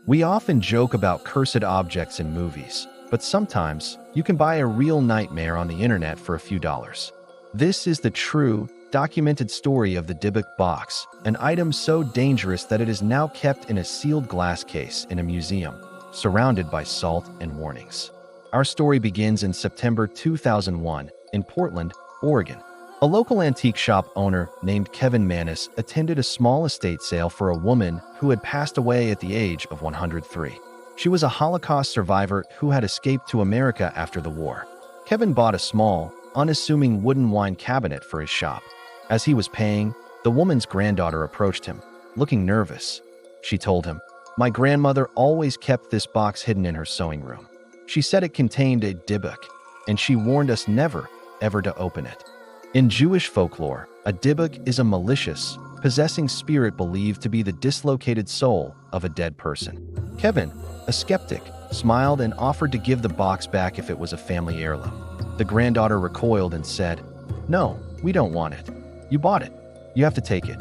We often joke about cursed objects in movies, but sometimes you can buy a real nightmare on the internet for a few dollars. This is the true, documented story of the Dybbuk box, an item so dangerous that it is now kept in a sealed glass case in a museum, surrounded by salt and warnings. Our story begins in September 2001 in Portland, Oregon. A local antique shop owner named Kevin Mannis attended a small estate sale for a woman who had passed away at the age of 103. She was a Holocaust survivor who had escaped to America after the war. Kevin bought a small, unassuming wooden wine cabinet for his shop. As he was paying, the woman's granddaughter approached him, looking nervous. She told him, "My grandmother always kept this box hidden in her sewing room. She said it contained a Dybbuk, and she warned us never, ever to open it." In Jewish folklore, a Dybbuk is a malicious, possessing spirit believed to be the dislocated soul of a dead person. Kevin, a skeptic, smiled and offered to give the box back if it was a family heirloom. The granddaughter recoiled and said, "No, we don't want it. You bought it. You have to take it."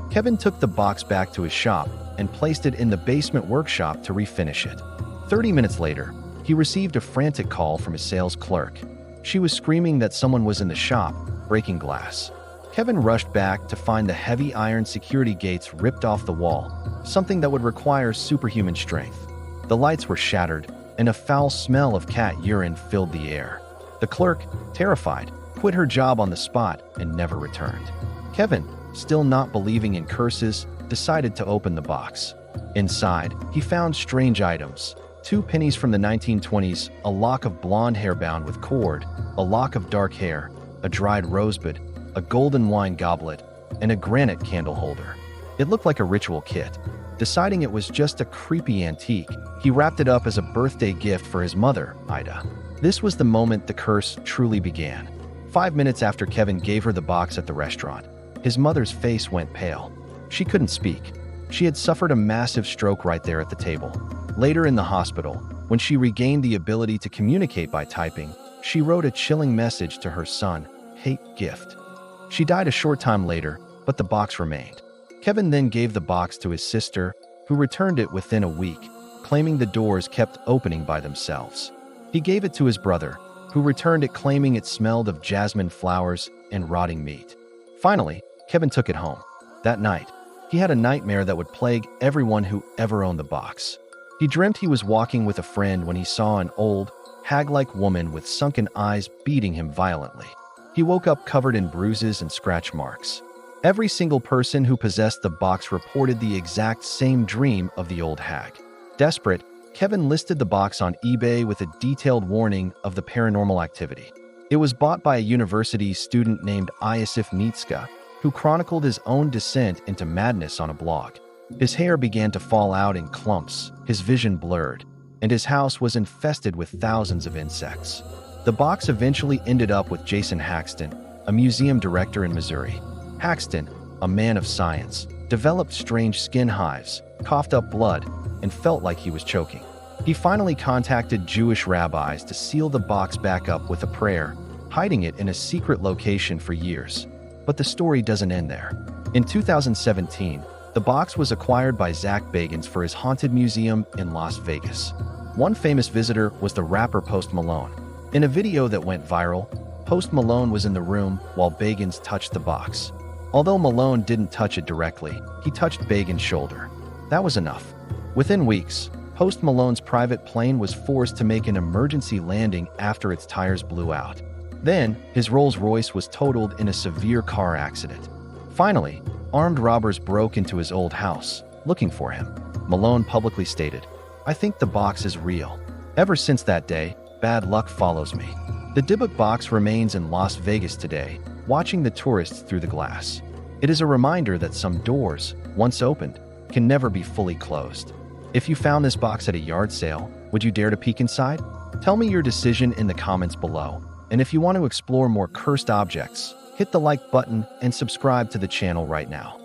Kevin took the box back to his shop and placed it in the basement workshop to refinish it. 30 minutes later, he received a frantic call from his sales clerk. She was screaming that someone was in the shop, breaking glass. Kevin rushed back to find the heavy iron security gates ripped off the wall, something that would require superhuman strength. The lights were shattered, and a foul smell of cat urine filled the air. The clerk, terrified, quit her job on the spot and never returned. Kevin, still not believing in curses, decided to open the box. Inside, he found strange items: 2 pennies from the 1920s, a lock of blonde hair bound with cord, a lock of dark hair, a dried rosebud, a golden wine goblet, and a granite candle holder. It looked like a ritual kit. Deciding it was just a creepy antique, he wrapped it up as a birthday gift for his mother, Ida. This was the moment the curse truly began. 5 minutes after Kevin gave her the box at the restaurant, his mother's face went pale. She couldn't speak. She had suffered a massive stroke right there at the table. Later in the hospital, when she regained the ability to communicate by typing, she wrote a chilling message to her son, "Hate gift." She died a short time later, but the box remained. Kevin then gave the box to his sister, who returned it within a week, claiming the doors kept opening by themselves. He gave it to his brother, who returned it claiming it smelled of jasmine flowers and rotting meat. Finally, Kevin took it home. That night, he had a nightmare that would plague everyone who ever owned the box. He dreamt he was walking with a friend when he saw an old, hag-like woman with sunken eyes beating him violently. He woke up covered in bruises and scratch marks. Every single person who possessed the box reported the exact same dream of the old hag. Desperate, Kevin listed the box on eBay with a detailed warning of the paranormal activity. It was bought by a university student named Iosif Mitska, who chronicled his own descent into madness on a blog. His hair began to fall out in clumps, his vision blurred, and his house was infested with thousands of insects. The box eventually ended up with Jason Haxton, a museum director in Missouri. Haxton, a man of science, developed strange skin hives, coughed up blood, and felt like he was choking. He finally contacted Jewish rabbis to seal the box back up with a prayer, hiding it in a secret location for years. But the story doesn't end there. In 2017, the box was acquired by Zak Bagans for his haunted museum in Las Vegas. One famous visitor was the rapper Post Malone. In a video that went viral, Post Malone was in the room while Bagans touched the box. Although Malone didn't touch it directly, he touched Bagans' shoulder. That was enough. Within weeks, Post Malone's private plane was forced to make an emergency landing after its tires blew out. Then, his Rolls-Royce was totaled in a severe car accident. Finally, armed robbers broke into his old house, looking for him. Malone publicly stated, "I think the box is real. Ever since that day, bad luck follows me." The Dybbuk box remains in Las Vegas today, watching the tourists through the glass. It is a reminder that some doors, once opened, can never be fully closed. If you found this box at a yard sale, would you dare to peek inside? Tell me your decision in the comments below. And if you want to explore more cursed objects, hit the like button and subscribe to the channel right now.